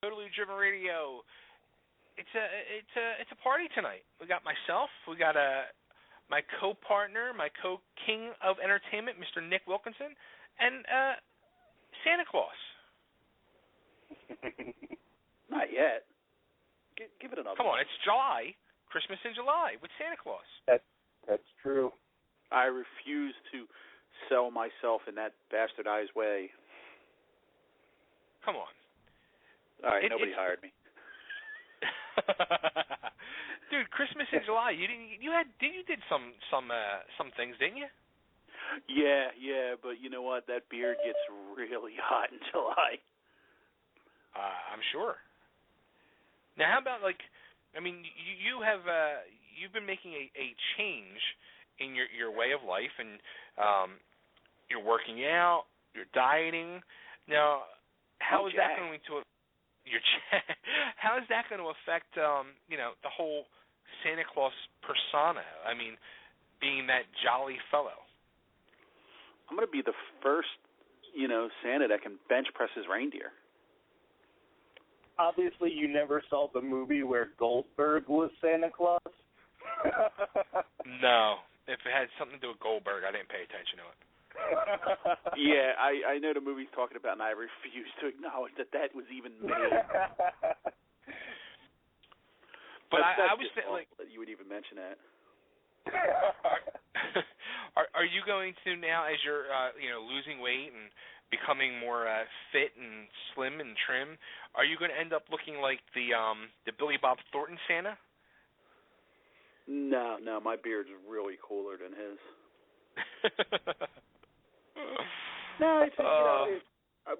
Totally Driven Radio. It's a party tonight. We got myself. We got my co-partner, my co-king of entertainment, Mr. Nick Wilkinson, and Santa Claus. Not yet. Give it another. Come on, it's July. Christmas in July with Santa Claus. That's true. I refuse to sell myself in that bastardized way. Come on. All right, nobody hired me. Dude, Christmas in July. You did some things, didn't you? Yeah, but you know what? That beard gets really hot in July. I'm sure. Now, how about you've been making a change in your way of life, and you're working out, you're dieting. Now, how is that going to affect the whole Santa Claus persona? I mean, being that jolly fellow. I'm going to be the first, Santa that can bench press his reindeer. Obviously, you never saw the movie where Goldberg was Santa Claus. No. If it had something to do with Goldberg, I didn't pay attention to it. Yeah, I know the movie he's talking about, and I refuse to acknowledge that was even made. But I was thinking that you would even mention that. Are you going to now, as you're losing weight and becoming more fit and slim and trim, are you going to end up looking like the Billy Bob Thornton Santa? No, my beard's really cooler than his. No,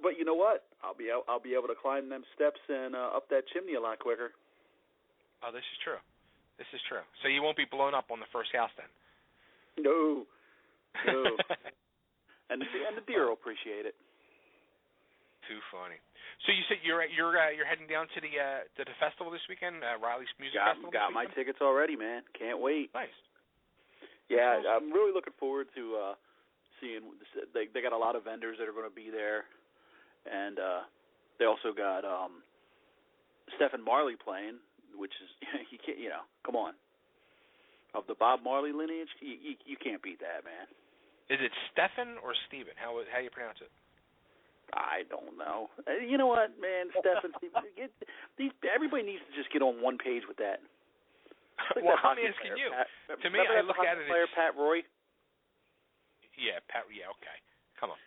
but you know what? I'll be able to climb them steps and up that chimney a lot quicker. Oh, this is true. So you won't be blown up on the first house then? No. and the deer will appreciate it. Too funny. So you said you're heading down to the festival this weekend, Riley's Music Festival. Got my tickets already, man. Can't wait. Nice. Yeah, I'm really looking forward to seeing. They got a lot of vendors that are going to be there, and they also got Stephen Marley playing, which is come on, of the Bob Marley lineage, you can't beat that, man. Is it Stephen or Stephen? How you pronounce it? I don't know. You know what, man? Stephen, everybody needs to just get on one page with that. Well, I'm asking you. To me, I look at it as Pat Roy. Yeah, Pat. Yeah, okay. Come on.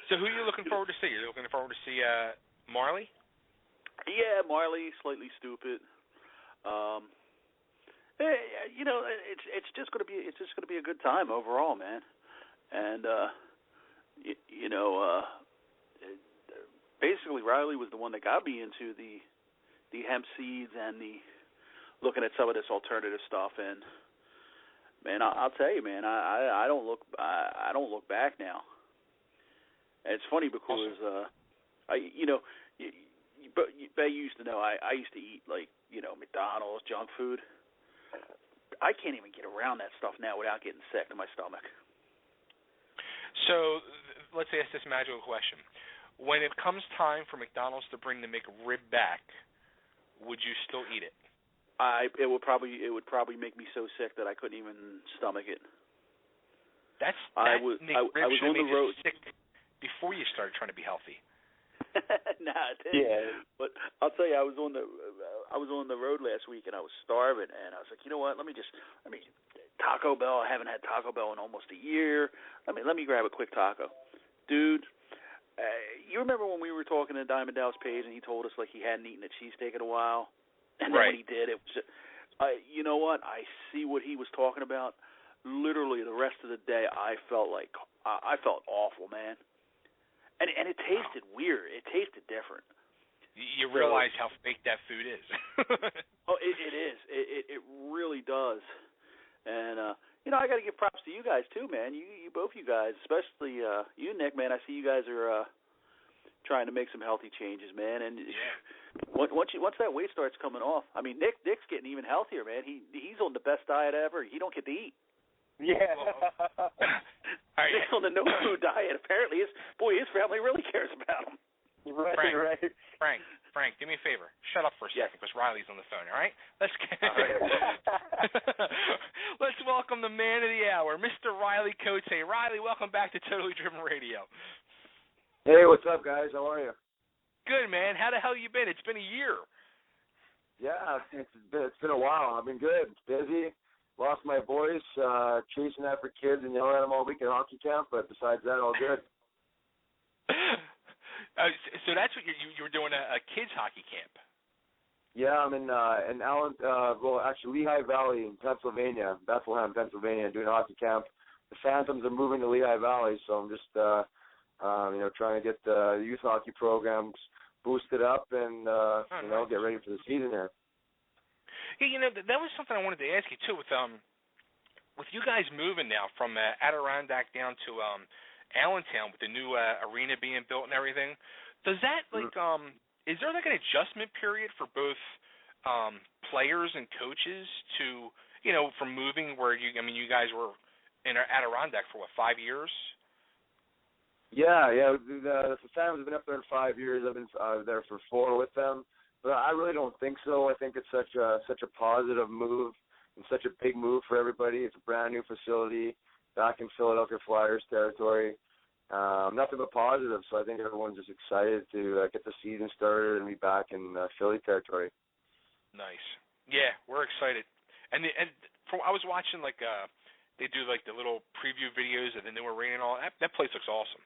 So, who are you looking forward to see? You're looking forward to see Marley? Yeah, Marley, Slightly Stoopid. It's just gonna be a good time overall, man. And basically Riley was the one that got me into the hemp seeds and the looking at some of this alternative stuff. And man, I'll tell you, man, I don't look back now. And it's funny because but you used to know I used to eat McDonald's junk food. I can't even get around that stuff now without getting sick to my stomach. So let's ask this magical question. When it comes time for McDonald's to bring the McRib back, would you still eat it? It would probably make me so sick that I couldn't even stomach it. I was on the road sick before you started trying to be healthy. Nah, it didn't. Yeah. But I'll tell you, I was on the road last week and I was starving, and I was like, you know what? Let me Taco Bell. I haven't had Taco Bell in almost a year. Let me grab a quick taco, dude. You remember when we were talking to Diamond Dallas Page and he told us he hadn't eaten a cheesesteak in a while, and then when he did, it was. You know what? I see what he was talking about. Literally, the rest of the day, I felt awful, man. And it tasted weird. It tasted different. You realize how fake that food is. Oh, it is. It really does. And I got to give props to you guys too, man. You both, you guys, especially you, Nick, man. I see you guys are trying to make some healthy changes, man. And once that weight starts coming off, Nick's getting even healthier, man. He's on the best diet ever. He don't get to eat. Yeah. All right. He's on the no food diet. Apparently, his family really cares about him. Right, Frank, right. Frank, do me a favor. Shut up for a second, because Riley's on the phone. All right. Let's let's welcome the man of the hour, Mr. Riley Cote. Riley, welcome back to Totally Driven Radio. Hey, what's up, guys? How are you? Good, man. How the hell you been? It's been a year. Yeah, it's been a while. I've been good. Busy. Lost my voice, chasing after kids and yelling at them all week at hockey camp. But besides that, all good. So that's what you were doing, a kids hockey camp. Yeah, I'm in Lehigh Valley in Pennsylvania, Bethlehem, Pennsylvania, doing a hockey camp. The Phantoms are moving to Lehigh Valley, so I'm just trying to get the youth hockey programs boosted up and get ready for the season here. Yeah, that was something I wanted to ask you too. With you guys moving now from Adirondack down to Allentown with the new arena being built and everything, does that is there like an adjustment period for both players and coaches to from moving where you guys were in Adirondack for 5 years? Yeah. The Phantoms have been up there in 5 years. I've been there for 4 with them, but I really don't think so. I think it's such a positive move and such a big move for everybody. It's a brand new facility back in Philadelphia Flyers territory. Nothing but positive. So I think everyone's just excited to get the season started and be back in Philly territory. Nice. Yeah, we're excited. And I was watching they do the little preview videos of the new arena and all. That place looks awesome.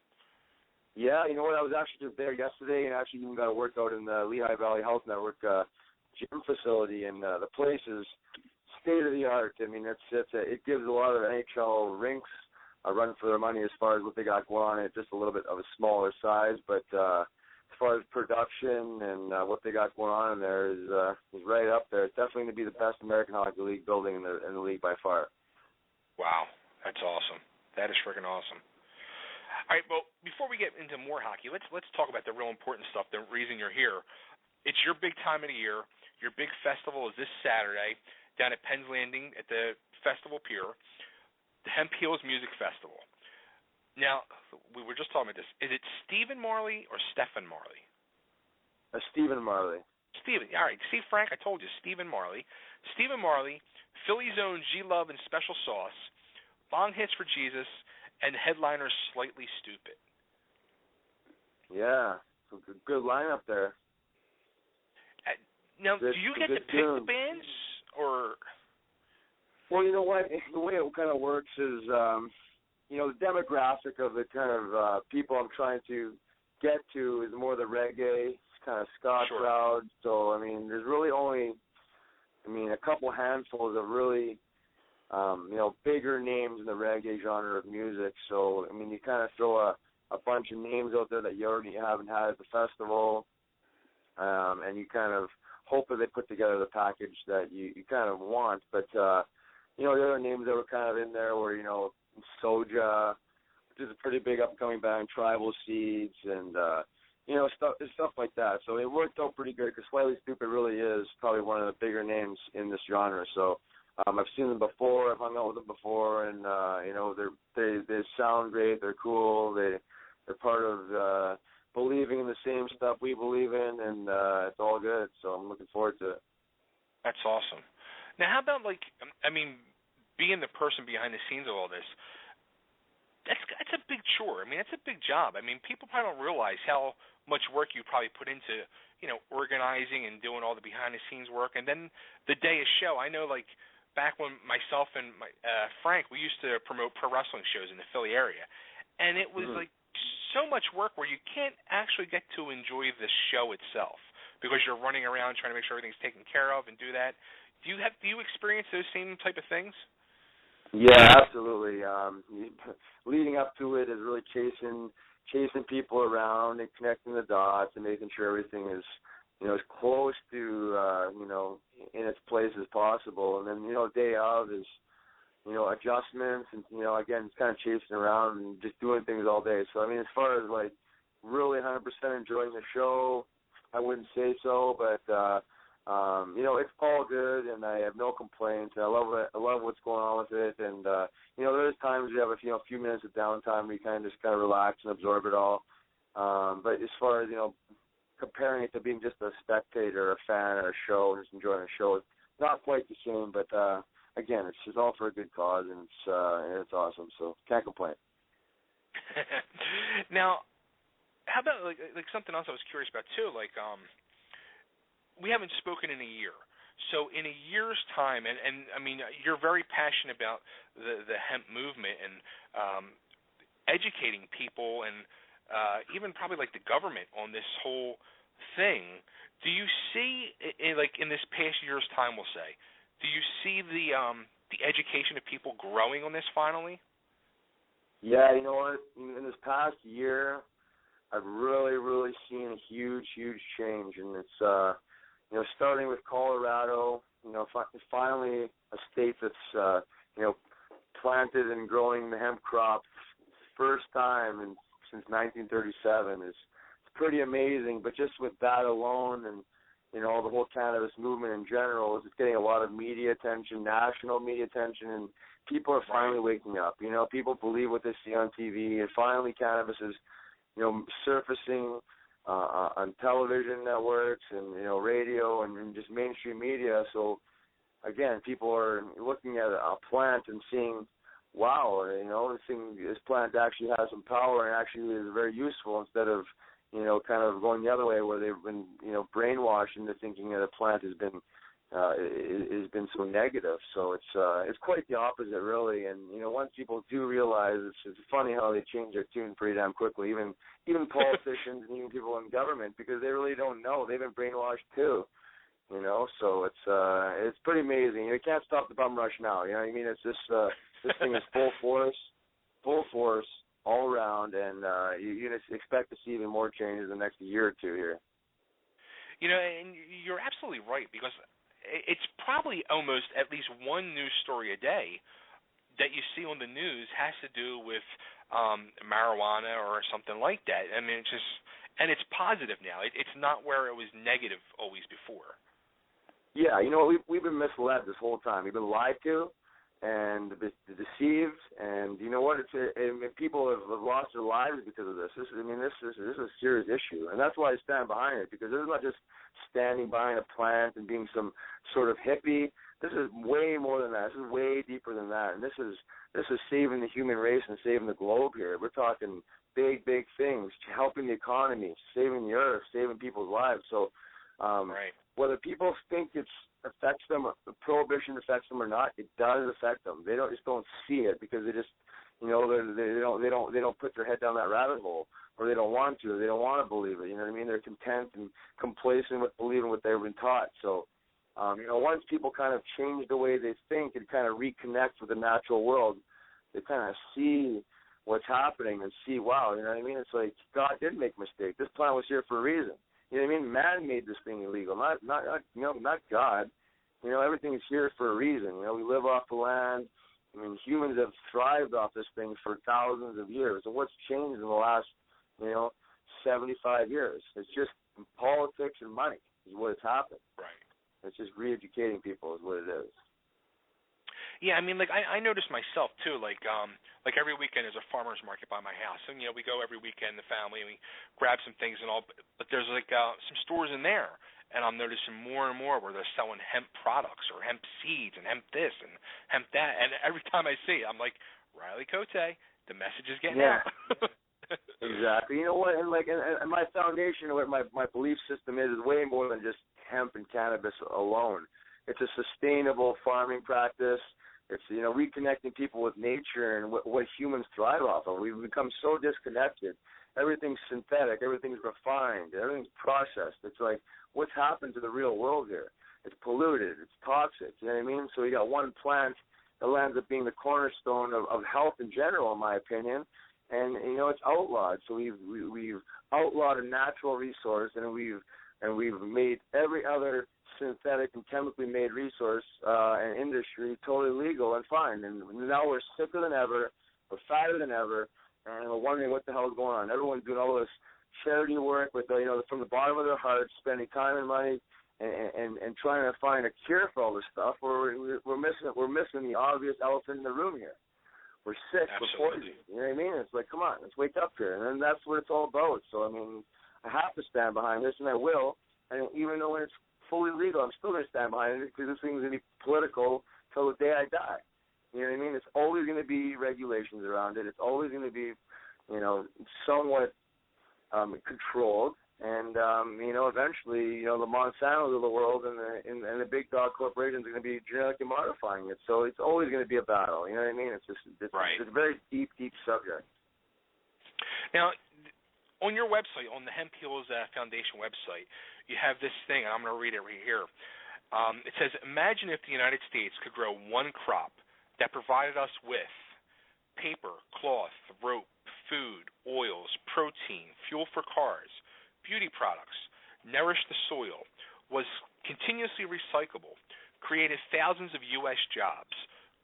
Yeah, you know what? I was actually just there yesterday and actually even got a workout in the Lehigh Valley Health Network gym facility, and the place is state of the art. I mean, it gives a lot of NHL rinks a run for their money as far as what they got going on. It's just a little bit of a smaller size, but as far as production and what they got going on in there is right up there. It's definitely going to be the best American Hockey League building in the league by far. Wow, that's awesome. That is freaking awesome. All right, well, before we get into more hockey, let's talk about the real important stuff, the reason you're here. It's your big time of the year. Your big festival is this Saturday down at Penn's Landing at the Festival Pier, the Hemp Music Festival. Now, we were just talking about this. Is it Stephen Marley or Stephen Marley? Stephen Marley. Stephen. All right. See, Frank, I told you, Stephen Marley. Stephen Marley, Philly's own G-Love and Special Sauce, Long Hits for Jesus, and headliner Slightly Stupid. Yeah, good lineup there. Now, do you get to pick the bands, or? Well, you know what? The way it kind of works is, the demographic of the kind of people I'm trying to get to is more the reggae, kind of ska crowd. So, there's really only, a couple handfuls of really, bigger names in the reggae genre of music. So, you kind of throw a bunch of names out there that you already haven't had at the festival, and you kind of hope that they put together the package that you kind of want. But, the other names that were kind of in there were, Soja, which is a pretty big upcoming band, Tribal Seeds, and, stuff like that. So it worked out pretty good because Slightly Stupid really is probably one of the bigger names in this genre. So I've seen them before, I've hung out with them before, and, they sound great, they're cool, they're part of believing in the same stuff we believe in, and it's all good. So I'm looking forward to it. That's awesome. Now, how about, being the person behind the scenes of all this, that's a big chore. That's a big job. People probably don't realize how much work you probably put into, organizing and doing all the behind-the-scenes work. And then the day of show, I know, back when myself and Frank, we used to promote pro wrestling shows in the Philly area. And it was, so much work where you can't actually get to enjoy the show itself because you're running around trying to make sure everything's taken care of and do that. Do you experience those same type of things? Yeah, absolutely. Leading up to it is really chasing people around and connecting the dots and making sure everything is, as close to, in its place as possible. And then, day of is, adjustments and, again, it's kind of chasing around and just doing things all day. So, as far as, really 100% enjoying the show, I wouldn't say so, but, It's all good, and I have no complaints. I love it. I love what's going on with it, and there's times you have a few minutes of downtime where you kind of relax and absorb it all. But as far as comparing it to being just a spectator, a fan, or a show, just enjoying a show, it's not quite the same. But again, it's just all for a good cause, and it's awesome. So can't complain. Now, how about like something else I was curious about too? Like, we haven't spoken in a year. So in a year's time, and I mean, you're very passionate about the hemp movement and educating people and even probably like the government on this whole thing. Do you see, in this past year's time, we'll say, do you see the education of people growing on this finally? Yeah, you know what? In this past year, I've really, really seen a huge, huge change, and it's starting with Colorado, finally a state that's, planted and growing the hemp crop first time since 1937 is pretty amazing. But just with that alone and, the whole cannabis movement in general is getting a lot of media attention, national media attention, and people are finally waking up. People believe what they see on TV, and finally cannabis is, surfacing on television networks and radio and just mainstream media. So again, people are looking at a plant and seeing, wow, seeing this plant actually has some power and actually is very useful instead of kind of going the other way where they've been brainwashed into thinking that a plant has been so negative. So it's quite the opposite, really. And once people do realize, it's funny how they change their tune pretty damn quickly. Even politicians and even people in government, because they really don't know. They've been brainwashed too. So it's pretty amazing. You can't stop the bum rush now. You know what I mean? It's this thing is full force all around, and you expect to see even more changes in the next year or two here. And you're absolutely right, because it's probably almost at least one news story a day that you see on the news has to do with marijuana or something like that. I mean, it's positive now. It's not where it was negative always before. Yeah, we've been misled this whole time. We've been lied to and deceived, and you know what? People have lost their lives because of this. This is a serious issue, and that's why I stand behind it, because this is not just standing behind a plant and being some sort of hippie. This is way more than that. This is way deeper than that, and this is saving the human race and saving the globe here. We're talking big, big things, helping the economy, saving the earth, saving people's lives. So, right. Whether people think it affects them, the prohibition affects them or not, it does affect them. They just don't see it because they just, they don't put their head down that rabbit hole, or they don't want to. They don't want to believe it. You know what I mean? They're content and complacent with believing what they've been taught. So, once people kind of change the way they think and kind of reconnect with the natural world, they kind of see what's happening and see, wow, you know what I mean? It's like God did make a mistake. This plant was here for a reason. You know what I mean? Man made this thing illegal, not God. Everything is here for a reason. We live off the land. I mean, humans have thrived off this thing for thousands of years. And what's changed in the last, 75 years? It's just politics and money is what has happened. Right. It's just re-educating people is what it is. Yeah, I mean, I noticed myself too. Like every weekend there's a farmer's market by my house, and we go every weekend, the family, and we grab some things and all. But there's some stores in there, and I'm noticing more and more where they're selling hemp products or hemp seeds and hemp this and hemp that. And every time I see it, I'm like, Riley Cote, the message is getting out. Exactly. You know what? And and my foundation, what my belief system is way more than just hemp and cannabis alone. It's a sustainable farming practice. It's, reconnecting people with nature and what humans thrive off of. We've become so disconnected. Everything's synthetic. Everything's refined. Everything's processed. It's like, what's happened to the real world here? It's polluted. It's toxic. You know what I mean? So you got one plant that ends up being the cornerstone of health in general, in my opinion. And, it's outlawed. So we've outlawed a natural resource, and we've made every other synthetic and chemically made resource and industry totally legal and fine. And now we're sicker than ever, we're fatter than ever, and we're wondering what the hell is going on. Everyone's doing all this charity work with, from the bottom of their hearts, spending time and money and trying to find a cure for all this stuff, we're missing the obvious elephant in the room here. We're sick, Absolutely. we're poisoned. You know what I mean? It's like, come on, let's wake up here. And then that's what it's all about. So, I mean, I have to stand behind this, and I will. And even though when it's fully legal, I'm still going to stand behind it because this thing's going to be political till the day I die. You know what I mean? It's always going to be regulations around it. It's always going to be, somewhat controlled. And, eventually, the Monsantos of the world and the big dog corporations are going to be genetically modifying it. So it's always going to be a battle. You know what I mean? It's a very deep, deep subject. Now, on your website, on the Hemp Heals Foundation website, you have this thing, and I'm going to read it right here. It says, imagine if the United States could grow one crop that provided us with paper, cloth, rope, food, oils, protein, fuel for cars, beauty products, nourished the soil, was continuously recyclable, created thousands of U.S. jobs,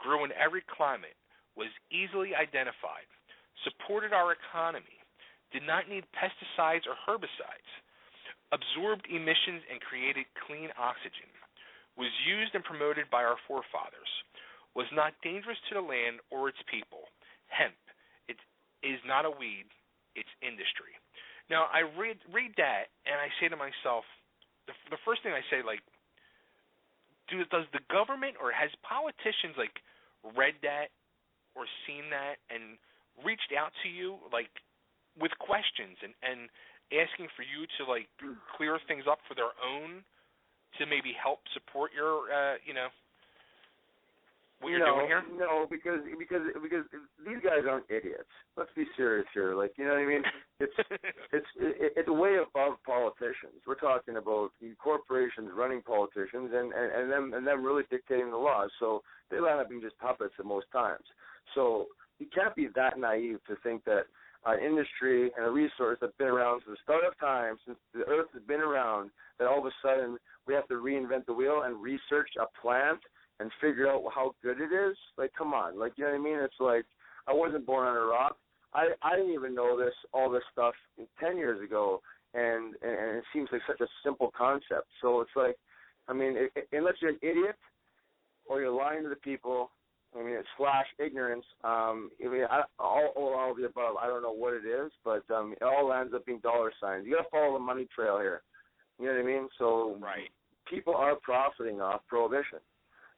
grew in every climate, was easily identified, supported our economy, did not need pesticides or herbicides, absorbed emissions and created clean oxygen, was used and promoted by our forefathers, was not dangerous to the land or its people. Hemp, it is not a weed, it's industry. Now, I read that, and I say to myself, the first thing I say, does the government or has politicians, read that or seen that and reached out to you, with questions and asking for you to, clear things up for their own to maybe help support your, what you're doing here? No, because these guys aren't idiots. Let's be serious here. You know what I mean? It's way above politicians. We're talking about corporations running politicians and them really dictating the laws. So they end up being just puppets at most times. So you can't be that naive to think that an industry and a resource that's been around since the start of time, since the earth has been around, that all of a sudden we have to reinvent the wheel and research a plant and figure out how good it is. Come on. You know what I mean? It's I wasn't born on a rock. I didn't even know all this stuff 10 years ago, and it seems like such a simple concept. So it's unless you're an idiot or you're lying to the people, / ignorance, all of the above, I don't know what it is, but it all ends up being dollar signs. You got to follow the money trail here. You know what I mean? So right. People are profiting off prohibition.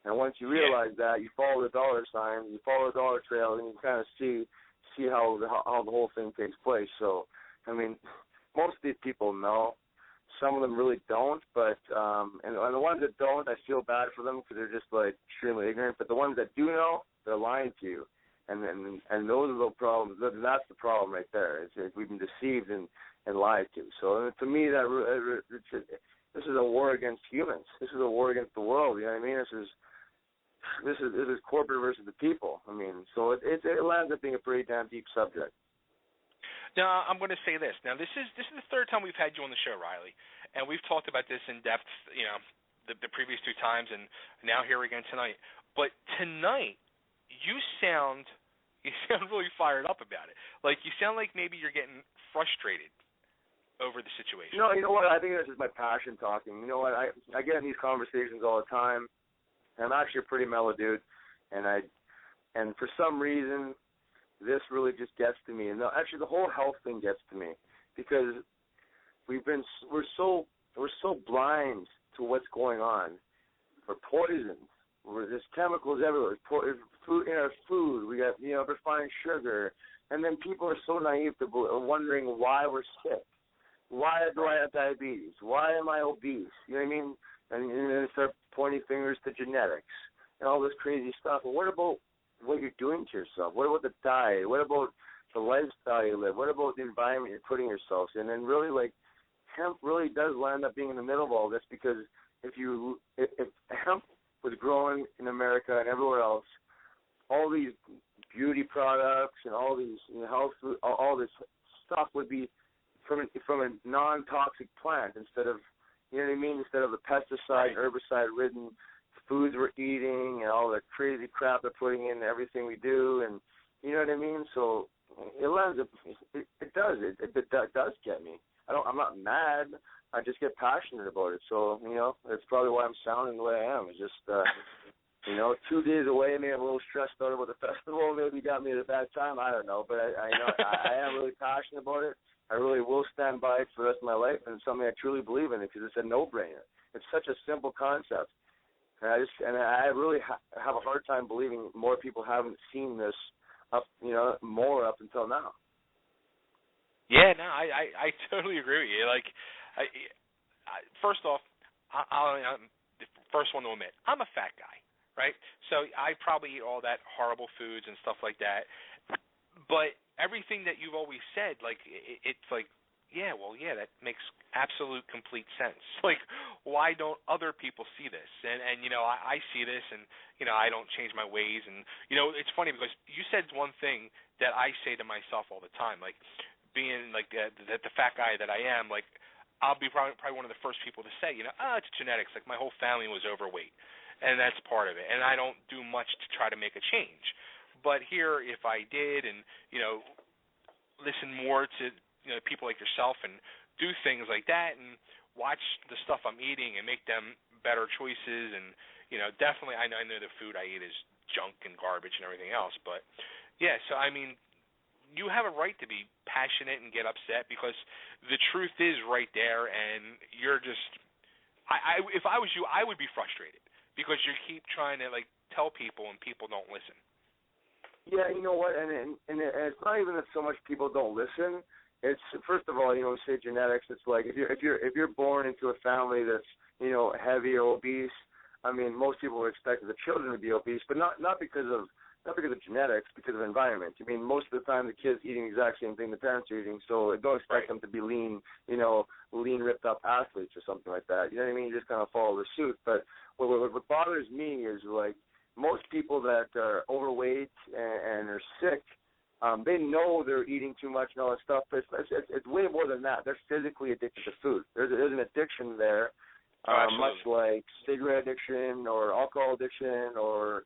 And once you realize that, you follow the dollar sign, you follow the dollar trail, and you kind of see how the whole thing takes place. So, most of these people know. Some of them really don't, but and the ones that don't, I feel bad for them because they're just extremely ignorant. But the ones that do know, they're lying to you, and those are the problems. That's the problem right there. It's we've been deceived and lied to. So to me, this is a war against humans. This is a war against the world. You know what I mean? This is corporate versus the people. So it lands up being a pretty damn deep subject. Now, I'm going to say this. Now, this is the third time we've had you on the show, Riley, and we've talked about this in depth, the previous two times, and now here again tonight. But tonight, you sound really fired up about it. You sound like maybe you're getting frustrated over the situation. No, you know what? I think this is my passion talking. You know what? I get in these conversations all the time. I'm actually a pretty mellow dude, and for some reason, this really just gets to me. And actually, the whole health thing gets to me because we're so blind to what's going on. We're poisoned. There's chemicals everywhere. Food in our food. We got refined sugar, and then people are so naive to wondering why we're sick. Why do I have diabetes? Why am I obese? You know what I mean? And then they start pointing fingers to genetics and all this crazy stuff. But what about what you're doing to yourself? What about the diet? What about the lifestyle you live? What about the environment you're putting yourself in? And really, hemp really does land up being in the middle of all this because if hemp was growing in America and everywhere else, all these beauty products and all these health food, all this stuff would be from a non-toxic plant instead of, you know what I mean, instead of the pesticide, herbicide-ridden foods we're eating and all the crazy crap they're putting in everything we do, and you know what I mean? So it lands up, it does get me. I'm not mad. I just get passionate about it. So, that's probably why I'm sounding the way I am. It's just, 2 days away, maybe I'm a little stressed out about the festival. Maybe got me at a bad time. I don't know. But I am really passionate about it. I really will stand by it for the rest of my life, and it's something I truly believe in because it's a no-brainer. It's such a simple concept. And I really have a hard time believing more people haven't seen this more up until now. Yeah, no, I totally agree with you. Like, first off, I'm the first one to admit, I'm a fat guy, right? So I probably eat all that horrible foods and stuff like that. But everything that you've always said, like, it's like, yeah, that makes absolute complete sense. Like, why don't other people see this? And I see this, and, I don't change my ways. And, it's funny because you said one thing that I say to myself all the time, like, being, like, the fat guy that I am, like, I'll be probably one of the first people to say, it's genetics. Like, my whole family was overweight, and that's part of it. And I don't do much to try to make a change. But here, if I did and, listen more to, people like yourself and do things like that and watch the stuff I'm eating and make them better choices and, definitely I know the food I eat is junk and garbage and everything else. But, yeah, so, I mean, you have a right to be passionate and get upset because the truth is right there, and you're just if I was you, I would be frustrated because you keep trying to, like, tell people and people don't listen. Yeah, you know what, and it's not even that so much people don't listen. It's, first of all, say genetics. It's like if you're born into a family that's heavy or obese. I mean, most people would expect the children to be obese, but not because of genetics, because of environment. I mean, most of the time the kids eating the exact same thing the parents are eating, so don't expect them to be lean, ripped up athletes or something like that. You know what I mean? You just kind of follow the suit. But what bothers me is, like, most people that are overweight and are sick, they know they're eating too much and all that stuff, but it's way more than that. They're physically addicted to food. There's an addiction there, much like cigarette addiction or alcohol addiction or,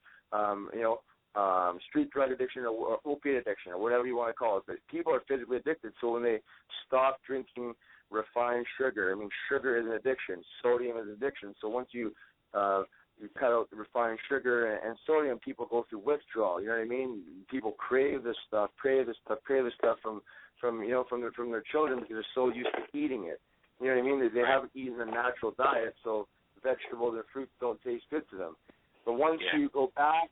street drug addiction or opiate addiction or whatever you want to call it. But people are physically addicted, so when they stop drinking refined sugar, I mean, sugar is an addiction. Sodium is an addiction. So once you cut out the refined sugar and sodium, people go through withdrawal. You know what I mean? People crave this stuff from their children because they're so used to eating it. You know what I mean? They haven't eaten a natural diet, so vegetables and fruits don't taste good to them. But once you go back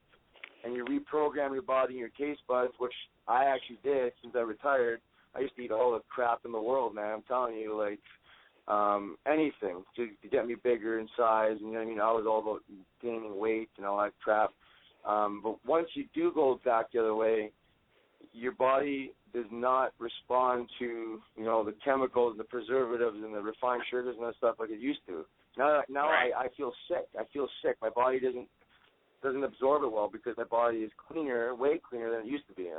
and you reprogram your body and your taste buds, which I actually did since I retired, I used to eat all the crap in the world, man. I'm telling you, like, anything to get me bigger in size. You know what I mean? I was all about gaining weight and all that crap. But once you do go back the other way, your body does not respond to, the chemicals and the preservatives and the refined sugars and that stuff like it used to. Now I feel sick. My body doesn't absorb it well because my body is cleaner, way cleaner than it used to be.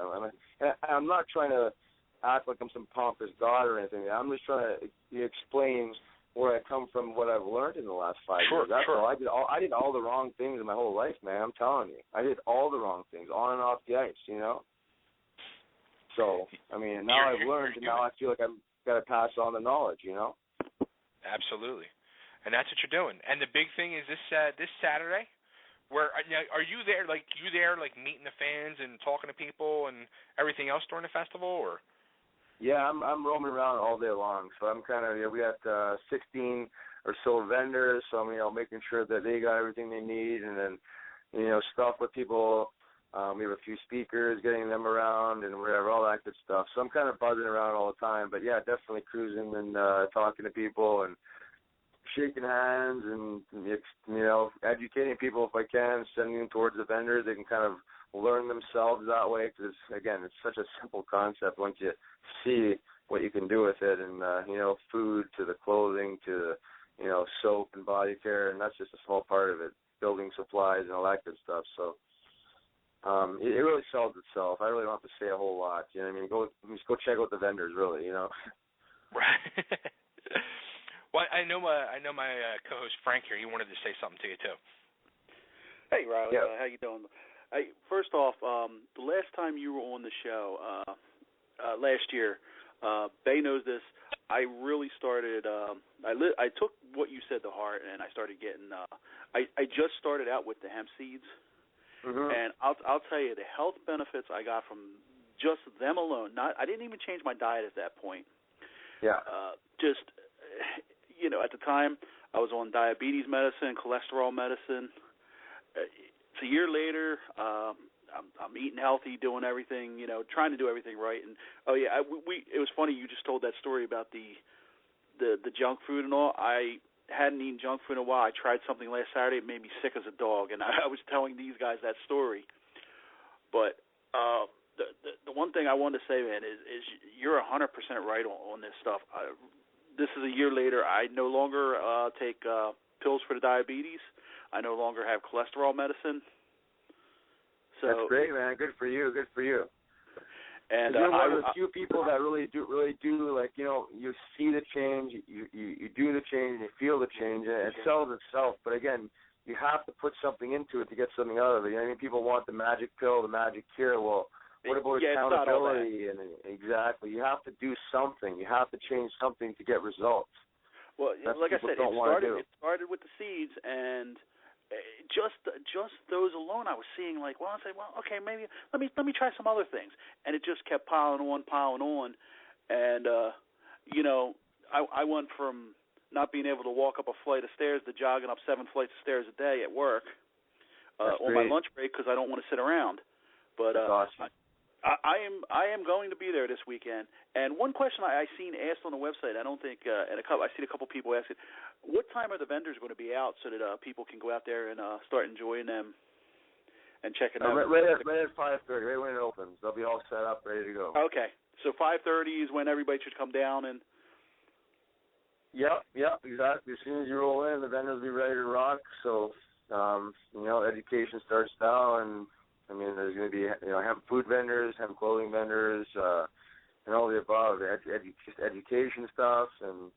I'm not trying to act like I'm some pompous god or anything. I'm just trying to explain where I come from, what I've learned in the last 5 years. That's all. I did all the wrong things in my whole life, man. I'm telling you. I did all the wrong things on and off the ice, So, I mean, now I've learned, and now I feel like I've got to pass on the knowledge, Absolutely. And that's what you're doing. And the big thing is this Saturday, where are you there? Like, meeting the fans and talking to people and everything else during the festival, or? Yeah, I'm roaming around all day long. So I'm kind of, we got 16 or so vendors, so I'm making sure that they got everything they need, and then stuff with people. We have a few speakers, getting them around and whatever, all that good stuff. So I'm kind of buzzing around all the time. But yeah, definitely cruising and talking to people and shaking hands and educating people if I can, sending them towards the vendors. They can kind of learn themselves that way because it's such a simple concept once you see what you can do with it, and food to the clothing to the soap and body care, and that's just a small part of it, building supplies and all that good stuff. So it really sells itself. I really don't have to say a whole lot. You know what I mean? Just go check out the vendors, really. Right. Well, I know my co-host Frank here. He wanted to say something to you too. Hey, Riley. How you doing? Hey, first off, the last time you were on the show last year, Bay knows this. I really started. I took what you said to heart, and I started getting. I just started out with the hemp seeds, and I'll tell you the health benefits I got from just them alone. I didn't even change my diet at that point. Yeah. Just at the time I was on diabetes medicine, cholesterol medicine. It's a year later. I'm eating healthy, doing everything, trying to do everything right. And it was funny you just told that story about the junk food and all. I hadn't eaten junk food in a while. I tried something last Saturday. It made me sick as a dog, and I was telling these guys that story. But the one thing I wanted to say, man, is you're 100% right on this stuff. This is a year later. I no longer take pills for the diabetes. I no longer have cholesterol medicine. So, that's great, man. Good for you. Good for you. And you're one of the few people that really do like, you see the change, you do the change, you feel the change, and it sells itself. But again, you have to put something into it to get something out of it. People want the magic pill, the magic cure. Well, what about accountability? And exactly, you have to do something. You have to change something to get results. Well, that's like I said, it started with the seeds, and just those alone, I was seeing okay, maybe let me try some other things, and it just kept piling on, and I went from not being able to walk up a flight of stairs to jogging up 7 flights of stairs a day at work on my lunch break because I don't want to sit around. But awesome. I am going to be there this weekend. And one question I seen asked on the website, I don't think, I seen a couple people ask it, what time are the vendors going to be out so that people can go out there and start enjoying them and checking out? Right at 5:30, right when it opens. They'll be all set up, ready to go. Okay, so 5:30 is when everybody should come down and. Yep, exactly. As soon as you roll in, the vendors will be ready to rock. So, education starts now, and there's going to be hemp food vendors, hemp clothing vendors, and all the above. Just education stuff, and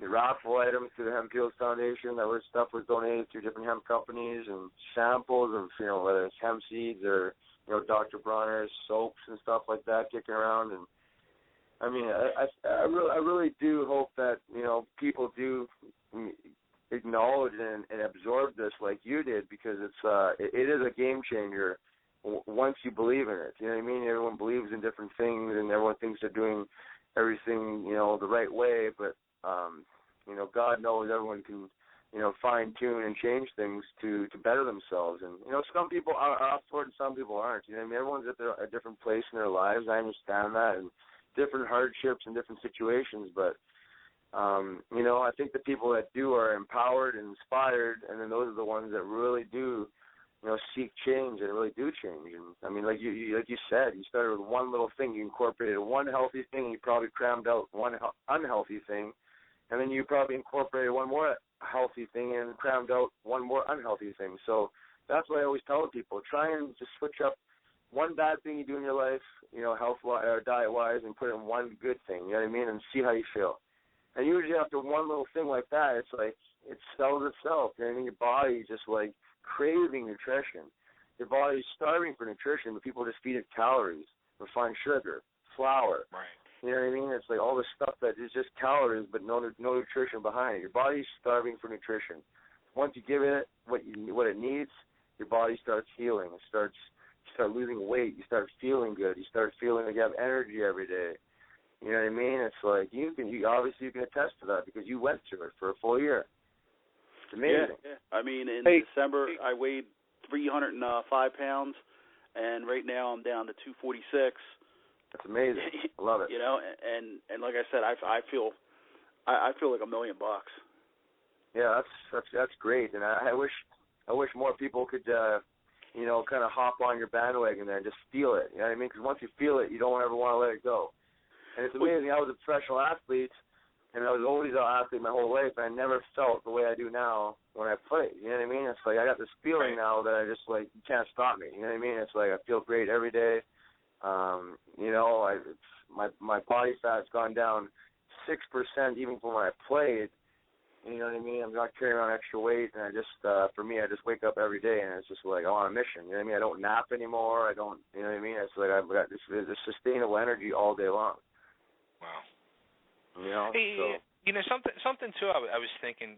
the raffle items to the Hemp Fields Foundation. Stuff was donated to different hemp companies, and samples of whether it's hemp seeds or Dr. Bronner's soaps and stuff like that kicking around. And I really do hope that people do acknowledge and absorb this like you did, because it is a game changer once you believe in it. You know what I mean? Everyone believes in different things, and everyone thinks they're doing everything the right way, but God knows everyone can fine tune and change things to better themselves. And some people are up for it and some people aren't. Everyone's at a different place in their lives. I understand that, and different hardships and different situations, but I think the people that do are empowered and inspired, and then those are the ones that really do, seek change and really do change. And like you said, you started with one little thing, you incorporated one healthy thing, and you probably crammed out one unhealthy thing, and then you probably incorporated one more healthy thing and crammed out one more unhealthy thing. So that's what I always tell people: try and just switch up one bad thing you do in your life, health-wise or diet-wise, and put in one good thing. You know what I mean? And see how you feel. And usually after one little thing like that, it's like it sells itself. You know what I mean? Your body's just like craving nutrition. Your body's starving for nutrition, but people just feed it calories, refined sugar, flour. Right. You know what I mean? It's like all this stuff that is just calories, but no nutrition behind it. Your body's starving for nutrition. Once you give it what it needs, your body starts healing. You start losing weight. You start feeling good. You start feeling like you have energy every day. You know what I mean? It's like you can attest to that because you went through it for a full year. It's amazing. Yeah. In December I weighed 305 pounds, and right now I'm down to 246. That's amazing. I love it. And like I said, I feel like $1 million. Yeah, that's great, and I wish more people could kind of hop on your bandwagon there and just feel it. You know what I mean? Because once you feel it, you don't ever want to let it go. And it's amazing. I was a professional athlete, and I was always an athlete my whole life, and I never felt the way I do now when I play. You know what I mean? It's like I got this feeling now that I just you can't stop me. You know what I mean? It's like I feel great every day. My body fat's gone down 6% even from when I played. You know what I mean? I'm not carrying around extra weight, and I just wake up every day, and it's just like on a mission. You know what I mean? I don't nap anymore. I don't. You know what I mean? It's like I've got this sustainable energy all day long. Wow. Hey, something too. I was thinking,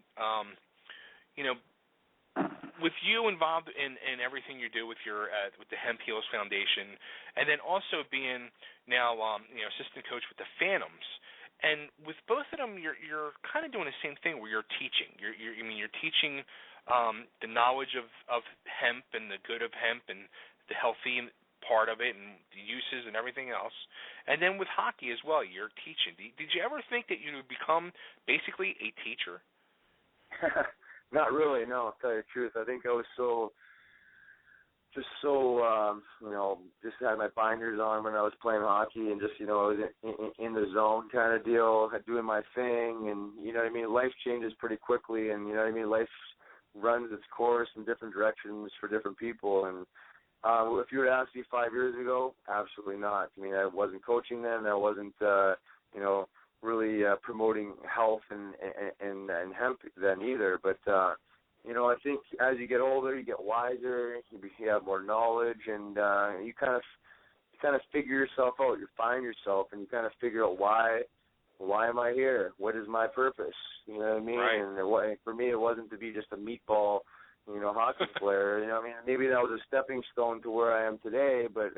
with you involved in everything you do with your with the Hemp Heals Foundation, and then also being now assistant coach with the Phantoms, and with both of them, you're kind of doing the same thing where you're teaching. You're teaching the knowledge of hemp and the good of hemp and the healthy part of it and the uses and everything else. And then with hockey as well, you're teaching. Did you ever think that you would become basically a teacher? Not really, no, to tell you the truth. I think I was just had my binders on when I was playing hockey and just, I was in the zone kind of deal, doing my thing, and, life changes pretty quickly, and, life runs its course in different directions for different people, and if you were to ask me 5 years ago, absolutely not. I wasn't coaching then, I wasn't, really promoting health and hemp then either. But I think as you get older, you get wiser, you have more knowledge, and you kind of figure yourself out. You find yourself, and you kind of figure out why am I here? What is my purpose? You know what I mean? Right. And for me, it wasn't to be just a meatball, hockey player. Maybe that was a stepping stone to where I am today. But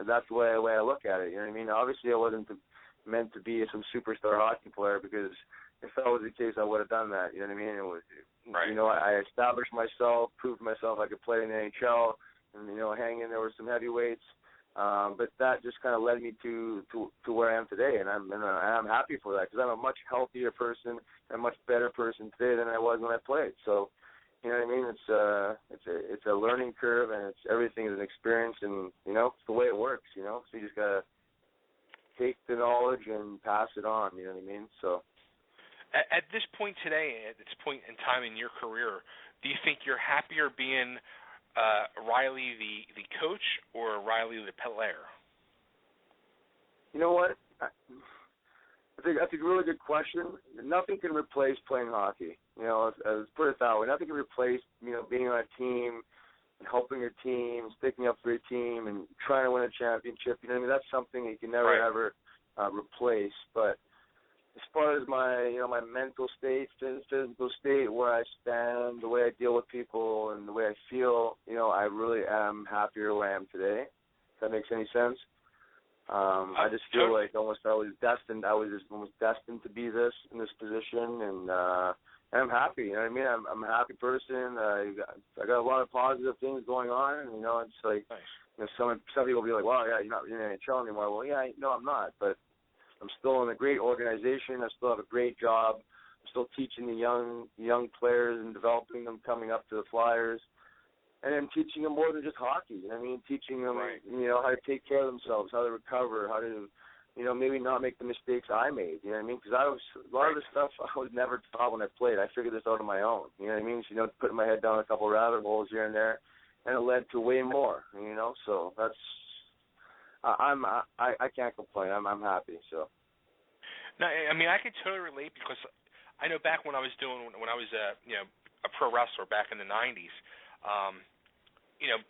that's the way I look at it. You know what I mean? Obviously, I wasn't meant to be some superstar hockey player, because if that was the case, I would have done that. You know what I mean? It was, right. I established myself, proved myself I could play in the NHL, and hang in there with some heavyweights. But that just kind of led me to where I am today, and I'm happy for that, because I'm a much healthier person, and a much better person today than I was when I played. So, you know what I mean? It's a learning curve, and everything is an experience, and it's the way it works. So you just gotta take the knowledge and pass it on, you know what I mean? So at this point today, at this point in time in your career, do you think you're happier being Riley the coach or Riley the player? You know what? I think that's a really good question. Nothing can replace playing hockey. Let's put it that way. Nothing can replace, being on a team and helping your team, sticking up for your team, and trying to win a championship. That's something you can never, ever replace. But as far as my, my mental state, physical state, where I stand, the way I deal with people, and the way I feel, I really am happier where I am today. If that makes any sense. I just feel like I was destined to be in this position, and I'm happy. You know what I mean? I'm a happy person. I got a lot of positive things going on, and it's like, nice. Some people will be like, "Well, yeah, you're not in the NHL anymore." Well, yeah, no, I'm not, but I'm still in a great organization. I still have a great job. I'm still teaching the young players and developing them coming up to the Flyers. And then teaching them more than just hockey. Teaching them, how to take care of themselves, how to recover, how to, maybe not make the mistakes I made. You know what I mean? Because a lot of the stuff I was never taught when I played. I figured this out on my own. You know what I mean? So, putting my head down a couple of rabbit holes here and there, and it led to way more. So that's, I can't complain. I'm happy. So. No, I could totally relate, because I know back when I was a pro wrestler back in the 90s.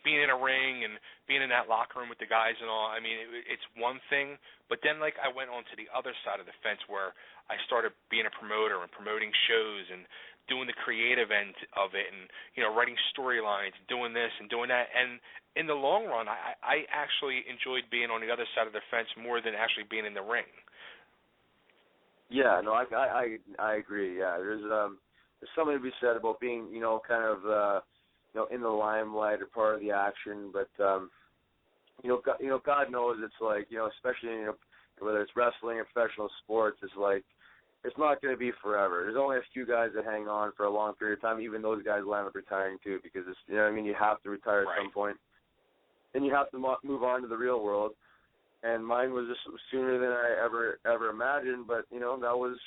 Being in a ring and being in that locker room with the guys and all, it's one thing. But then, I went on to the other side of the fence, where I started being a promoter and promoting shows and doing the creative end of it, and, writing storylines, doing this and doing that. And in the long run, I actually enjoyed being on the other side of the fence more than actually being in the ring. Yeah, no, I agree. Yeah, there's something to be said about being, kind of, in the limelight or part of the action. But, God knows it's like, especially, whether it's wrestling or professional sports, it's like, it's not going to be forever. There's only a few guys that hang on for a long period of time. Even those guys will end up retiring too, because it's, you have to retire at some point. And you have to move on to the real world. And mine was just sooner than I ever imagined, but that was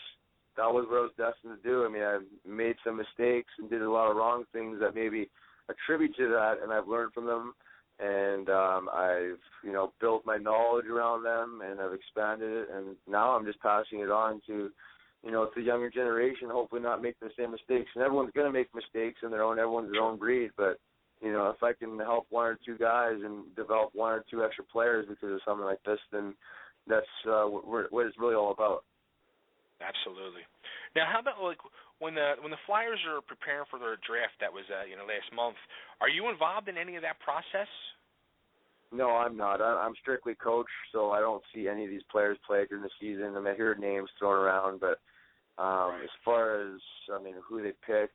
what I was destined to do. I made some mistakes and did a lot of wrong things that maybe attribute to that, and I've learned from them, and I've built my knowledge around them, and I've expanded it, and now I'm just passing it on to to the younger generation. Hopefully, not make the same mistakes. And everyone's going to make mistakes in everyone's their own breed, but if I can help one or two guys and develop one or two extra players because of something like this, then that's what it's really all about. Absolutely. Now, how about like when the Flyers are preparing for their draft that was last month? Are you involved in any of that process? No, I'm not. I'm strictly coach, so I don't see any of these players play during the season. I mean, I hear names thrown around, but as far as who they pick,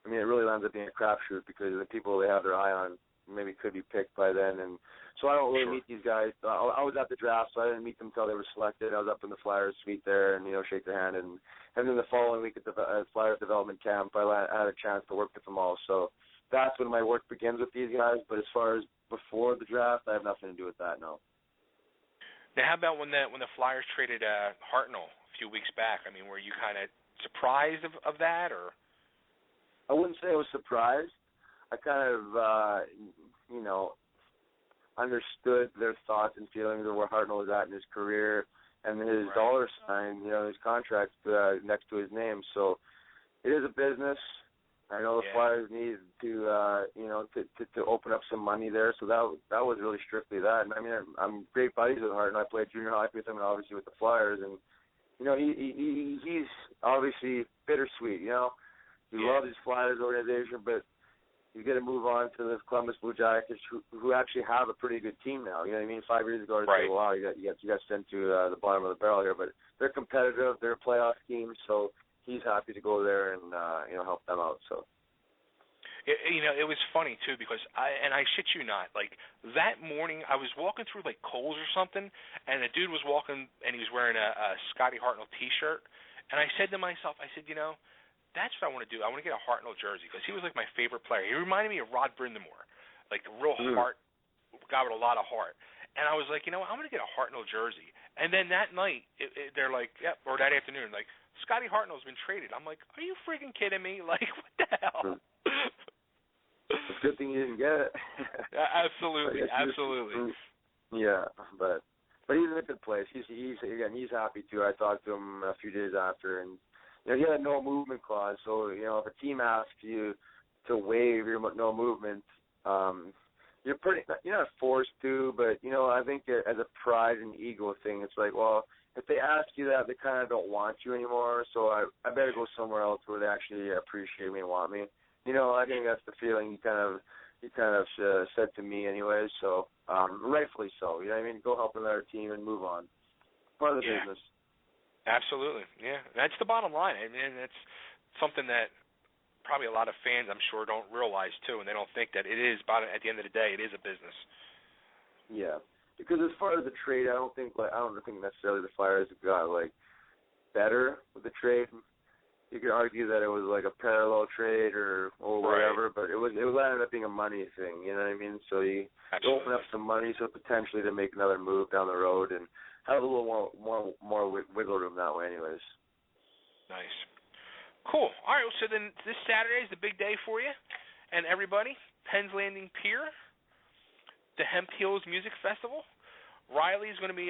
it really ends up being a crapshoot because the people they have their eye on maybe could be picked by then, and so I don't really meet these guys. I was at the draft, so I didn't meet them until they were selected. I was up in the Flyers suite there and shake their hand, and then the following week at the Flyers development camp, I had a chance to work with them all. So that's when my work begins with these guys. But as far as before the draft, I have nothing to do with that. No. Now, how about when the Flyers traded Hartnell a few weeks back? I mean, were you kind of surprised of that, or? I wouldn't say I was surprised. I kind of, understood their thoughts and feelings of where Hartnell was at in his career and his dollar sign, his contract next to his name. So it is a business. I know the Flyers need to open up some money there. So that was really strictly that. And I'm great buddies with Hartnell. I played junior hockey with him and obviously with the Flyers. And he's obviously bittersweet. He loves his Flyers organization, but he's going to move on to the Columbus Blue Jackets, who actually have a pretty good team now. You know what I mean? 5 years ago, I'd say, wow, you got sent to the bottom of the barrel here. But they're competitive. They're a playoff team, so he's happy to go there and help them out. So. It was funny too because I shit you not, like that morning I was walking through like Kohl's or something, and a dude was walking and he was wearing a Scotty Hartnell T-shirt, and I said to myself, that's what I want to do. I want to get a Hartnell jersey because he was like my favorite player. He reminded me of Rod Brindamore, like a real heart guy with a lot of heart. And I was like, I'm going to get a Hartnell jersey. And then that night, they're like, or that afternoon, like, Scotty Hartnell's been traded. I'm like, are you freaking kidding me? Like, what the hell? It's a good thing you didn't get it. Absolutely. Yeah, but he's in a good place. He's happy too. I talked to him a few days after, and he had a no movement clause. So if a team asks you to waive your no movement, you're not forced to. But I think as a pride and ego thing, it's like, well, if they ask you that, they kind of don't want you anymore. So I better go somewhere else where they actually appreciate me and want me. I think that's the feeling he kind of said to me anyways. So rightfully so. Go help another team and move on. Part of the business. Absolutely, yeah. That's the bottom line. That's something that probably a lot of fans, I'm sure, don't realize too, and they don't think that it is. At the end of the day, it is a business. Yeah, because as far as the trade, I don't think necessarily the Flyers got better with the trade. You could argue that it was like a parallel trade or whatever, but it ended up being a money thing. You know what I mean? So you open up some money, so potentially to make another move down the road and have a little more wiggle room that way, anyways. Nice. Cool. All right, so then this Saturday is the big day for you and everybody. Penn's Landing Pier, the Hemp Hills Music Festival. Riley's going to be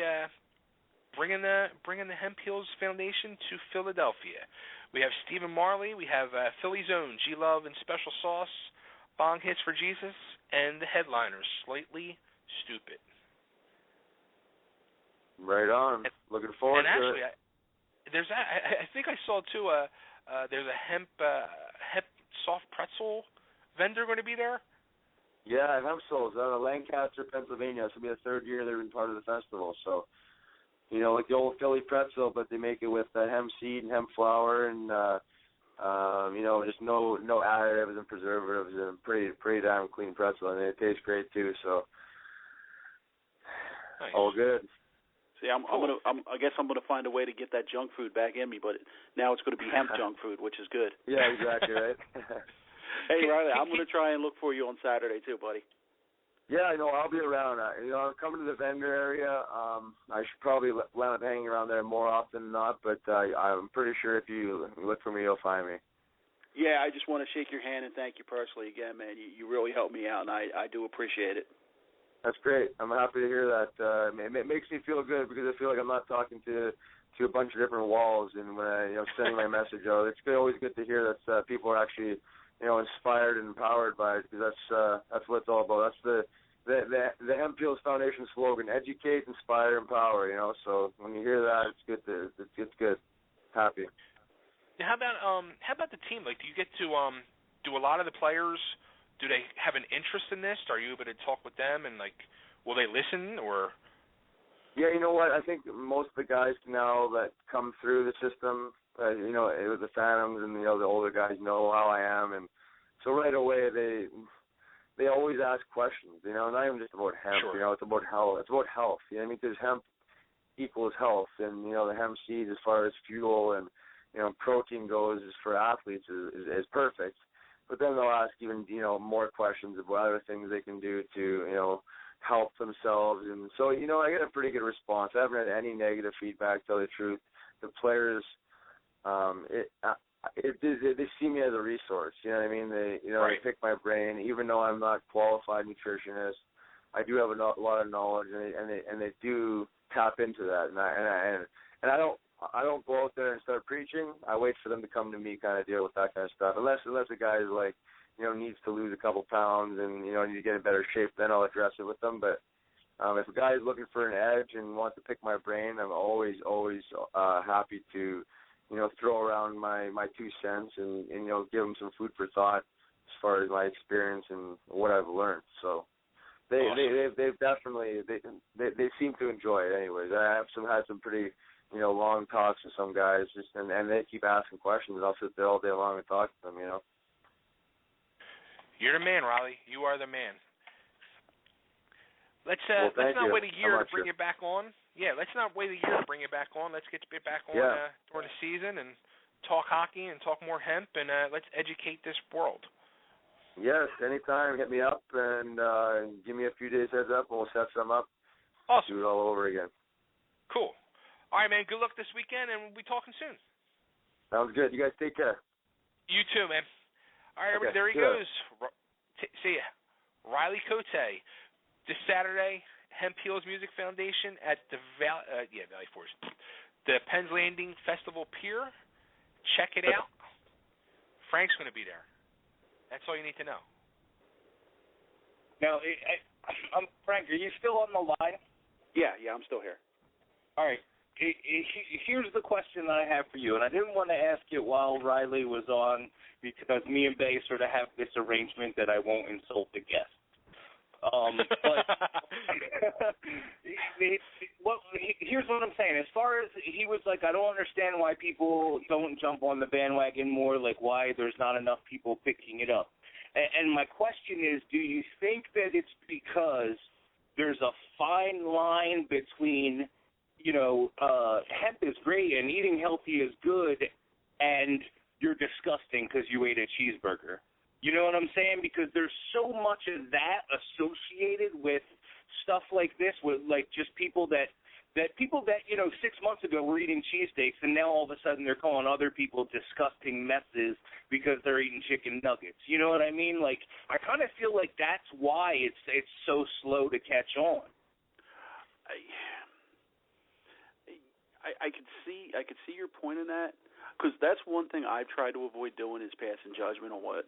bringing the Hemp Hills Foundation to Philadelphia. We have Stephen Marley. We have Philly's Own, G-Love and Special Sauce, Bong Hits for Jesus, and the headliners, Slightly Stupid. Right on. Looking forward to actually, it. I think I saw too. There's a hemp soft pretzel vendor going to be there. Yeah, Hemp Souls out of Lancaster, Pennsylvania. This will be the third year they've been part of the festival. So, like the old Philly pretzel, but they make it with hemp seed and hemp flour, and just no additives and preservatives, and pretty damn clean pretzel, and it tastes great too. So, nice. All good. See, I guess I'm gonna find a way to get that junk food back in me, but now it's gonna be hemp junk food, which is good. Yeah, exactly right. Hey, Riley, I'm gonna try and look for you on Saturday too, buddy. Yeah, I'll be around. I'm coming to the vendor area. I should probably land up hanging around there more often than not, but I'm pretty sure if you look for me, you'll find me. Yeah, I just want to shake your hand and thank you personally again, man. You really helped me out, and I do appreciate it. That's great. I'm happy to hear that. It makes me feel good because I feel like I'm not talking to a bunch of different walls, and when I sending my message out, it's always good to hear that people are actually inspired and empowered by it, because that's what it's all about. That's the Hemp Hills Foundation slogan: educate, inspire, empower. So when you hear that, it's good. It's good. happy. Now, how about the team? Like, do you get to do a lot of the players? Do they have an interest in this? Are you able to talk with them and like, will they listen or? Yeah, you know what? I think most of the guys now that come through the system, you know, with the Phantoms and the older guys know how I am, and so right away they always ask questions. You know, not even just about hemp. Sure. You know, it's about health. It's about health. You know what I mean? Because hemp equals health, and you know, the hemp seed as far as fuel and you know protein goes for athletes is perfect. But then they'll ask even more questions about other things they can do to help themselves, and so I get a pretty good response. I haven't had any negative feedback, to tell the truth. The players, they see me as a resource. You know what I mean? They Right. They pick my brain, even though I'm not qualified nutritionist. I do have a lot of knowledge, and they do tap into that. And I don't go out there and start preaching. I wait for them to come to me, kind of deal with that kind of stuff. Unless a guy is like needs to lose a couple pounds and need to get in better shape, then I'll address it with them. But if a guy is looking for an edge and wants to pick my brain, I'm always happy to throw around my 2 cents and give them some food for thought as far as my experience and what I've learned. So they've definitely they seem to enjoy it. Anyways, I have had some pretty long talks with some guys, and they keep asking questions, and I'll sit there all day long and talk to them. You're the man, Riley. You are the man. Let's well, not wait a year to bring you it back on. Yeah, let's not wait a year to bring it back on. Let's get it back on during the season and talk hockey and talk more hemp, and let's educate this world. Yes, anytime. Hit me up and give me a few days heads up, and we'll set some up. Awesome. Do it all over again. Cool. All right, man. Good luck this weekend, and we'll be talking soon. Sounds good. You guys take care. You too, man. All right, okay, there he goes. See ya. Riley Cote. This Saturday, Hemp Heals Music Foundation at the Valley Forge. The Penn's Landing Festival Pier. Check it out. Frank's going to be there. That's all you need to know. Now, Frank, are you still on the line? Yeah, I'm still here. All right. Here's the question that I have for you, and I didn't want to ask it while Riley was on because me and Bay sort of have this arrangement that I won't insult the guest. But here's what I'm saying. As far as he was like, I don't understand why people don't jump on the bandwagon more, like why there's not enough people picking it up. And my question is, do you think that it's because there's a fine line between hemp is great and eating healthy is good, and you're disgusting because you ate a cheeseburger? You know what I'm saying? Because there's so much of that associated with stuff like this, with like just people that 6 months ago were eating cheesesteaks, and now all of a sudden they're calling other people disgusting messes because they're eating chicken nuggets. You know what I mean? Like, I kind of feel like that's why it's so slow to catch on. I could see your point in that, because that's one thing I've tried to avoid doing is passing judgment on what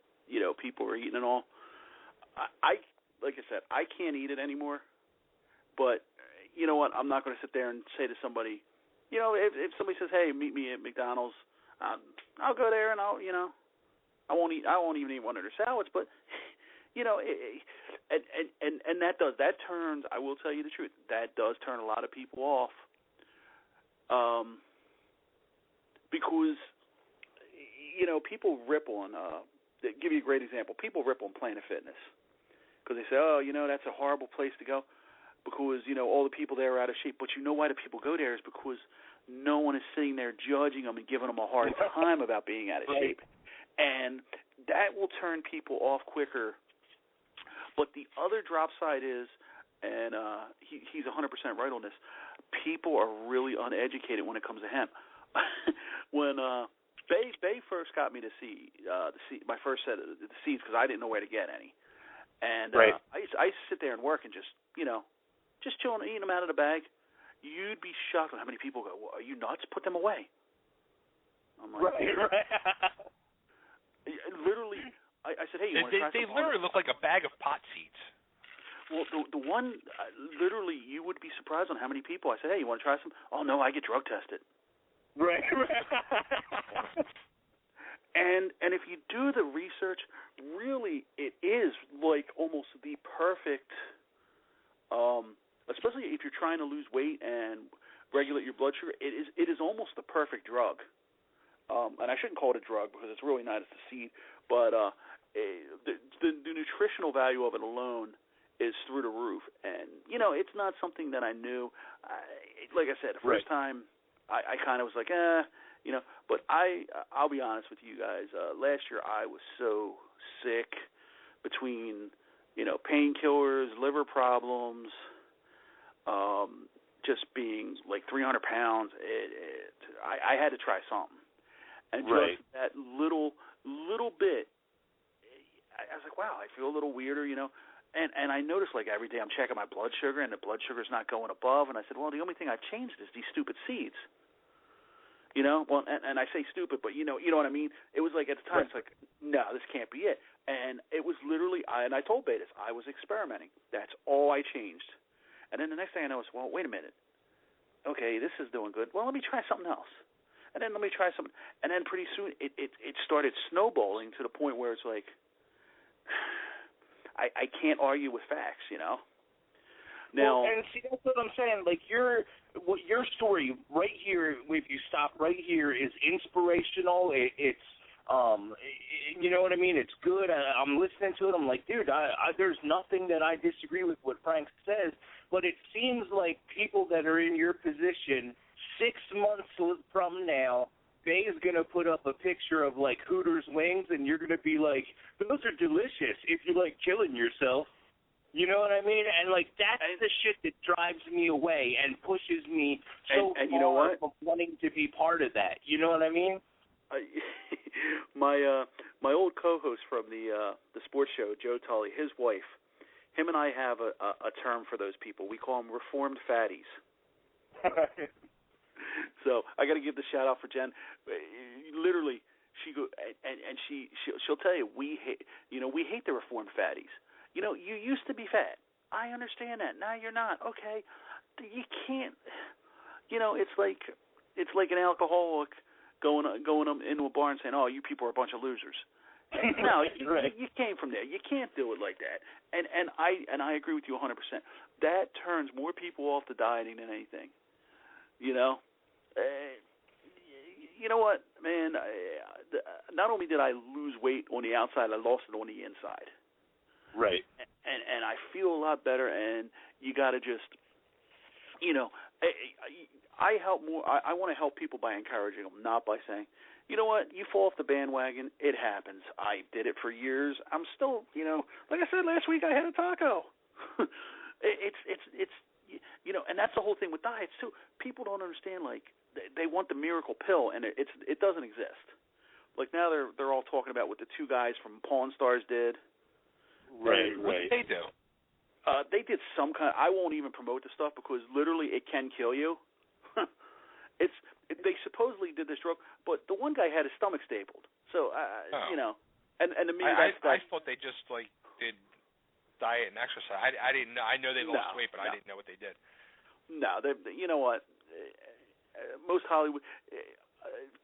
people are eating and all. I like I said, I can't eat it anymore, but you know what? I'm not going to sit there and say to somebody, if somebody says, "Hey, meet me at McDonald's," I'll go there and I won't even eat one of their salads, but and that turns. I will tell you the truth. That does turn a lot of people off. Because people rip on. Give you a great example. People rip on Planet Fitness because they say, "Oh, that's a horrible place to go," because all the people there are out of shape. But you know why the people go there is because no one is sitting there judging them and giving them a hard time about being out of shape, and that will turn people off quicker. But the other drop side is, and he's 100% right on this, people are really uneducated when it comes to hemp. When Bay first got me to see my first set of the seeds, because I didn't know where to get any, and right. I used to sit there and work and just chilling, eating them out of the bag. You'd be shocked at how many people go, "Well, are you nuts? Put them away." I'm like, right. Literally, I said, "Hey, you want to try some?" They literally look like a bag of pot seeds. Well, the one, literally, you would be surprised on how many people. I said, "Hey, you want to try some?" "Oh, no, I get drug tested." Right. And if you do the research, really it is like almost the perfect, especially if you're trying to lose weight and regulate your blood sugar, it is almost the perfect drug. And I shouldn't call it a drug because it's really not. It's a seed. But the nutritional value of it alone is through the roof. And, it's not something that I knew. Like I said, the first time I kind of was like, but I'll be honest with you guys. Last year I was so sick between, painkillers, liver problems, just being like 300 pounds. I had to try something. And just that little bit, I was like, wow, I feel a little weirder, And I noticed, like, every day I'm checking my blood sugar, and the blood sugar's not going above. And I said, well, the only thing I've changed is these stupid seeds. Well, and I say stupid, but you know what I mean? It was like, at the time, it's like, no, this can't be it. And it was literally, and I told Betas, I was experimenting. That's all I changed. And then the next thing I know is, well, wait a minute. Okay, this is doing good. Well, let me try something else. And then let me try something. And then pretty soon it started snowballing to the point where it's like, I can't argue with facts, Now, and see, that's what I'm saying. Like your story right here, if you stop right here, is inspirational. It's you know what I mean? It's good. I'm listening to it. I'm like, dude, there's nothing that I disagree with what Frank says. But it seems like people that are in your position 6 months from now, Bay's going to put up a picture of, like, Hooters wings, and you're going to be like, those are delicious if you like killing yourself. You know what I mean? And, like, that's the shit that drives me away and pushes me so and you know what? from wanting to be part of that. You know what I mean? My old co-host from the sports show, Joe Tully, his wife, him and I have a term for those people. We call them reformed fatties. So I got to give the shout out for Jen. Literally, she go and she'll tell you we hate the reformed fatties. You used to be fat. I understand that. Now you're not. Okay, you can't. It's like an alcoholic going into a bar and saying, "Oh, you people are a bunch of losers." No, you came from there. You can't do it like that. And I agree with you 100%. That turns more people off to dieting than anything. You know what, man? Not only did I lose weight on the outside, I lost it on the inside. Right. And I feel a lot better. And you got to just, I help more. I want to help people by encouraging them, not by saying, you know what, you fall off the bandwagon. It happens. I did it for years. I'm still, like I said last week, I had a taco. It's and that's the whole thing with diets too. People don't understand. Like they want the miracle pill, and it doesn't exist. Like now they're all talking about what the two guys from Pawn Stars did. Right. What did they do? They did some kind. I won't even promote the stuff because literally it can kill you. They supposedly did this drug, but the one guy had his stomach stapled. So and the main guy. I thought they just like did diet and exercise. I didn't know. I know they lost weight, but I didn't know what they did. No, you know what? Most Hollywood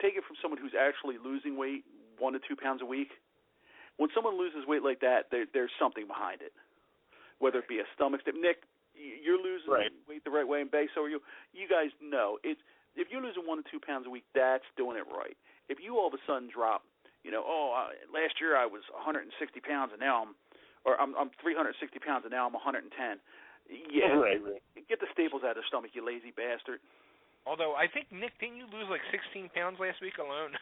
take it from someone who's actually losing weight 1 to 2 pounds a week. When someone loses weight like that, there's something behind it. Whether it be a stomach stip. Nick, you're losing weight the right way, and Bay, so are you. You guys know if you're losing 1 to 2 pounds a week, that's doing it right. If you all of a sudden drop, last year I was 160 pounds and now I'm 360 pounds and now I'm 110. Yeah, right. Get the staples out of the stomach, you lazy bastard. Although I think Nick, didn't you lose like 16 pounds last week alone?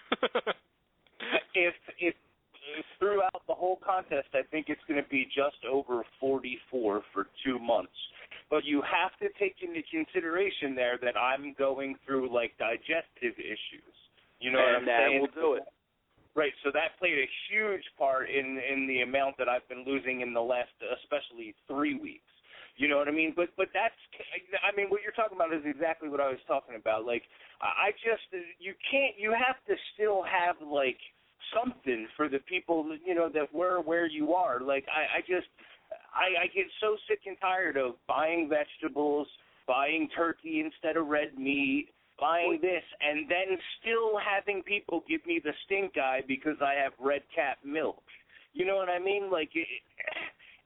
If throughout the whole contest, I think it's going to be just over 44 for 2 months. But you have to take into consideration there that I'm going through like digestive issues. You know what I'm saying? And that will do it. Right, so that played a huge part in the amount that I've been losing in the last, especially 3 weeks. You know what I mean? But that's, what you're talking about is exactly what I was talking about. Like, you have to still have, like, something for the people, that were where you are. Like, I get so sick and tired of buying vegetables, buying turkey instead of red meat, buying this, and then still having people give me the stink eye because I have red cat milk. You know what I mean? Like,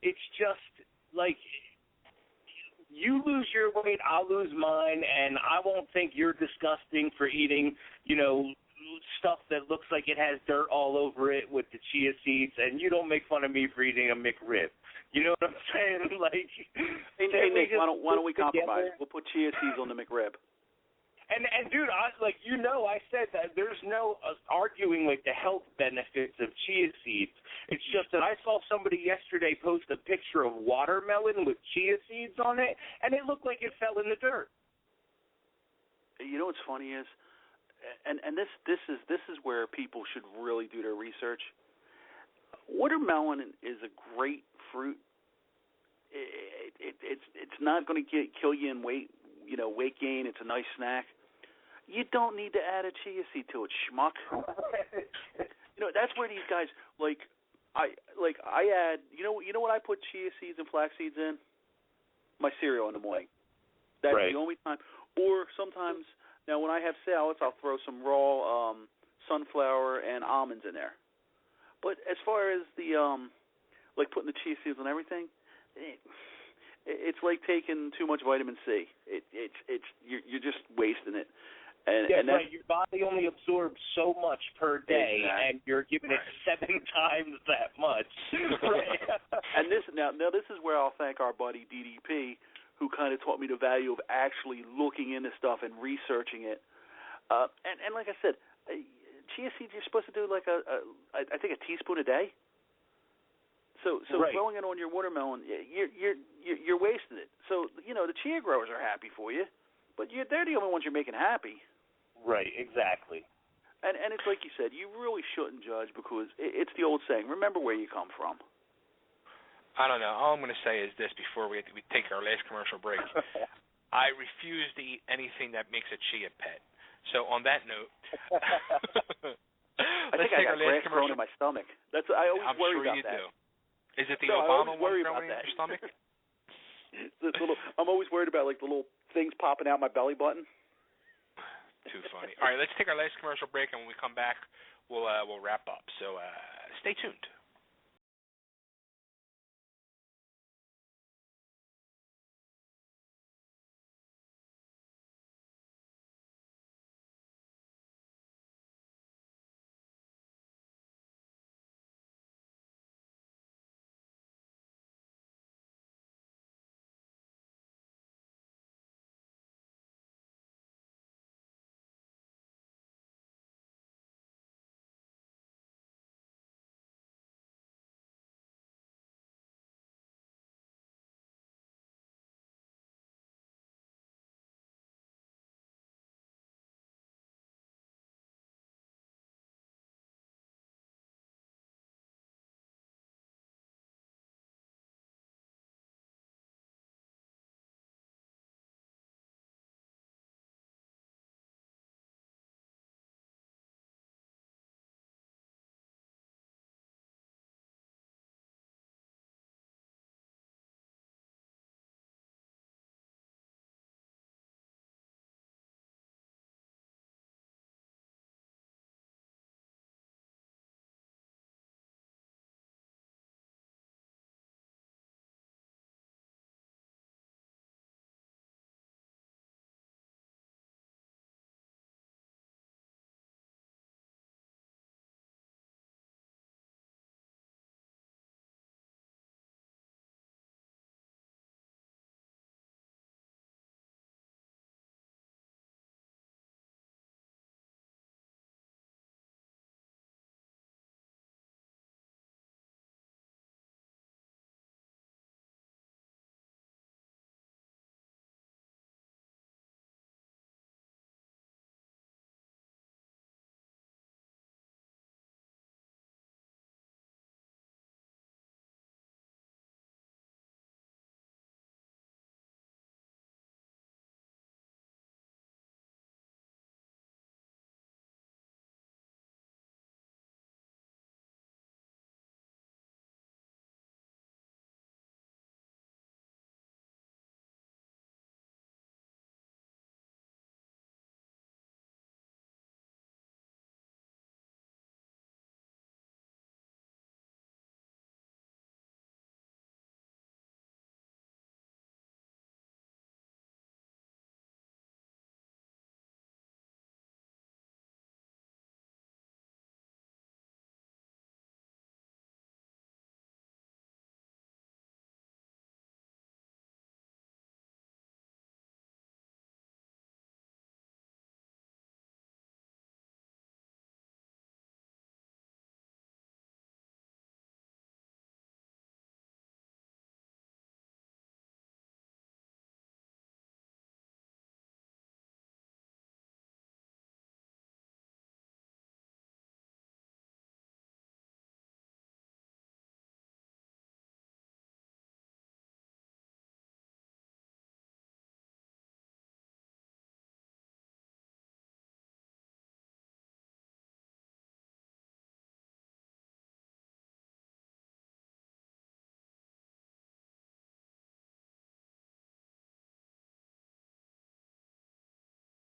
it's just, like, you lose your weight, I'll lose mine, and I won't think you're disgusting for eating, you know, stuff that looks like it has dirt all over it with the chia seeds, and you don't make fun of me for eating a McRib. You know what I'm saying? Like, hey Nick, why don't we compromise? We'll put chia seeds on the McRib. And dude, I said that there's no arguing like the health benefits of chia seeds. It's just that I saw somebody yesterday post a picture of watermelon with chia seeds on it, and it looked like it fell in the dirt. You know what's funny is, and this is where people should really do their research. Watermelon is a great fruit. It's not going to kill you in weight gain. It's a nice snack. You don't need to add a chia seed to it, schmuck. That's where these guys I add. You know what I put chia seeds and flax seeds in? My cereal in the morning. That's right. The only time. Or sometimes now when I have salads, I'll throw some raw sunflower and almonds in there. But as far as the putting the chia seeds on everything, it's like taking too much vitamin C. You're just wasting it. And right. Your body only absorbs so much per day, exactly. And you're giving it 7 times that much. Right. And this is where I'll thank our buddy DDP, who kind of taught me the value of actually looking into stuff and researching it. And like I said, chia seeds you're supposed to do like I think a teaspoon a day. So right. Throwing it on your watermelon, you're wasting it. So the chia growers are happy for you, but they're the only ones you're making happy. Right, exactly. And it's like you said, you really shouldn't judge because it's the old saying, remember where you come from. I don't know. All I'm going to say is this before we take our last commercial break. I refuse to eat anything that makes a chia pet. So on that note, I think I got grass growing in my stomach. I always worry about that. I'm sure you do. Is it the Obama one growing in that. your stomach? I'm always worried about like the little things popping out my belly button. Too funny. All right, let's take our last commercial break, and when we come back, we'll wrap up. So stay tuned.